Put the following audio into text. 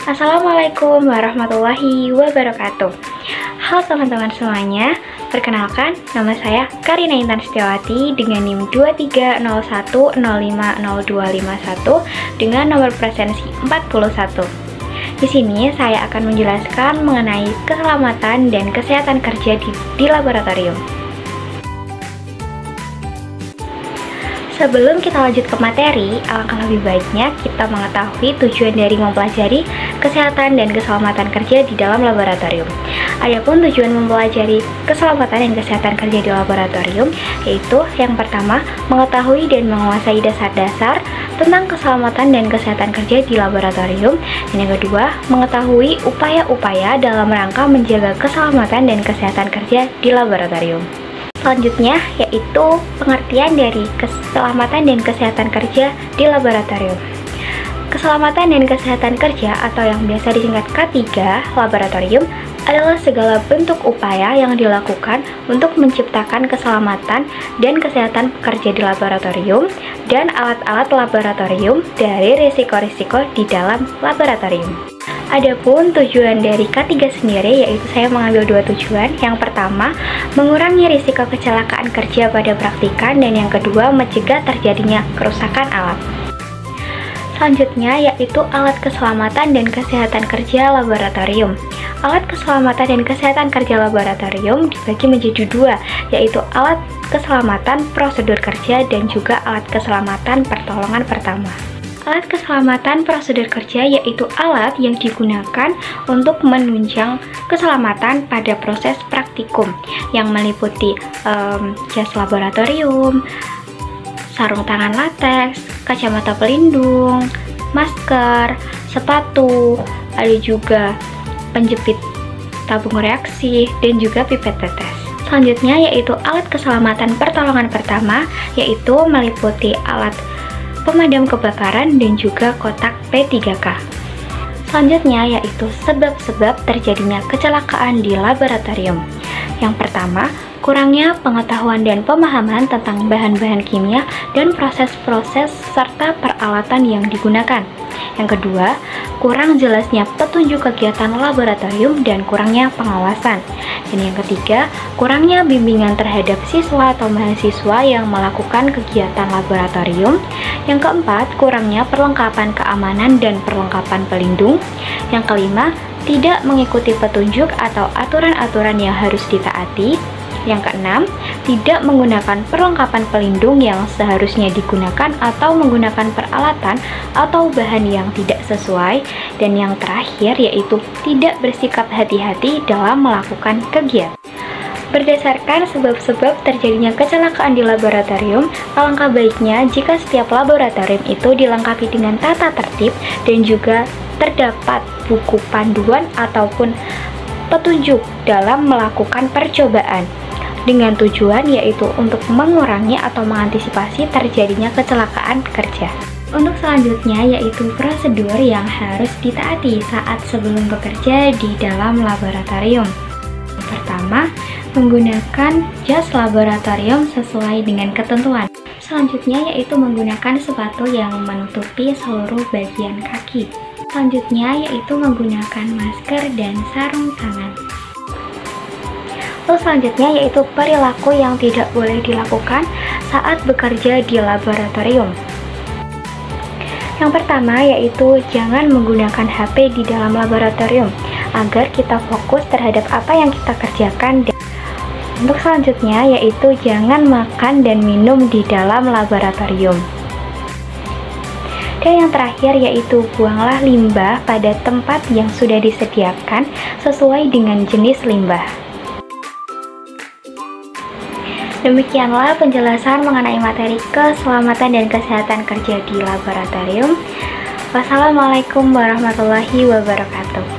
Assalamualaikum warahmatullahi wabarakatuh. Halo teman-teman semuanya, perkenalkan nama saya Karina Intan Setiawati dengan NIM 2301050251 dengan nomor presensi 41. Di sini saya akan menjelaskan mengenai keselamatan dan kesehatan kerja di laboratorium. Sebelum kita lanjut ke materi, alangkah lebih baiknya kita mengetahui tujuan dari mempelajari kesehatan dan keselamatan kerja di dalam laboratorium. Adapun tujuan mempelajari keselamatan dan kesehatan kerja di laboratorium yaitu yang pertama, mengetahui dan menguasai dasar-dasar tentang keselamatan dan kesehatan kerja di laboratorium, dan yang kedua, mengetahui upaya-upaya dalam rangka menjaga keselamatan dan kesehatan kerja di laboratorium. Selanjutnya yaitu pengertian dari keselamatan dan kesehatan kerja di laboratorium. Keselamatan dan kesehatan kerja atau yang biasa disingkat K3 laboratorium adalah segala bentuk upaya yang dilakukan untuk menciptakan keselamatan dan kesehatan pekerja di laboratorium dan alat-alat laboratorium dari risiko-risiko di dalam laboratorium. Adapun tujuan dari K3 sendiri yaitu saya mengambil dua tujuan. Yang pertama, mengurangi risiko kecelakaan kerja pada praktikan, dan yang kedua, mencegah terjadinya kerusakan alat. Selanjutnya yaitu alat keselamatan dan kesehatan kerja laboratorium. Alat keselamatan dan kesehatan kerja laboratorium dibagi menjadi dua, yaitu alat keselamatan prosedur kerja dan juga alat keselamatan pertolongan pertama. Alat keselamatan prosedur kerja yaitu alat yang digunakan untuk menunjang keselamatan pada proses praktikum yang meliputi jas laboratorium, sarung tangan latex, kacamata pelindung, masker, sepatu, ada juga penjepit tabung reaksi, dan juga pipet tetes. Selanjutnya yaitu alat keselamatan pertolongan pertama, yaitu meliputi alat pemadam kebakaran dan juga kotak P3K. Selanjutnya yaitu sebab-sebab terjadinya kecelakaan di laboratorium. Yang pertama, kurangnya pengetahuan dan pemahaman tentang bahan-bahan kimia dan proses-proses serta peralatan yang digunakan. Yang kedua, kurang jelasnya petunjuk kegiatan laboratorium dan kurangnya pengawasan. Dan yang ketiga, kurangnya bimbingan terhadap siswa atau mahasiswa yang melakukan kegiatan laboratorium. Yang keempat, kurangnya perlengkapan keamanan dan perlengkapan pelindung. Yang kelima, tidak mengikuti petunjuk atau aturan-aturan yang harus ditaati. Yang keenam, tidak menggunakan perlengkapan pelindung yang seharusnya digunakan atau menggunakan peralatan atau bahan yang tidak sesuai. Dan yang terakhir yaitu tidak bersikap hati-hati dalam melakukan kegiatan. Berdasarkan sebab-sebab terjadinya kecelakaan di laboratorium, alangkah baiknya jika setiap laboratorium itu dilengkapi dengan tata tertib dan juga terdapat buku panduan ataupun petunjuk dalam melakukan percobaan, dengan tujuan yaitu untuk mengurangi atau mengantisipasi terjadinya kecelakaan kerja. Untuk selanjutnya yaitu prosedur yang harus ditaati saat sebelum bekerja di dalam laboratorium. Pertama, menggunakan jas laboratorium sesuai dengan ketentuan. Selanjutnya yaitu menggunakan sepatu yang menutupi seluruh bagian kaki. Selanjutnya yaitu menggunakan masker dan sarung tangan. Lalu selanjutnya yaitu perilaku yang tidak boleh dilakukan saat bekerja di laboratorium. Yang pertama yaitu jangan menggunakan HP di dalam laboratorium agar kita fokus terhadap apa yang kita kerjakan. Untuk selanjutnya yaitu jangan makan dan minum di dalam laboratorium. Dan yang terakhir yaitu buanglah limbah pada tempat yang sudah disediakan sesuai dengan jenis limbah. Demikianlah penjelasan mengenai materi keselamatan dan kesehatan kerja di laboratorium. Wassalamualaikum warahmatullahi wabarakatuh.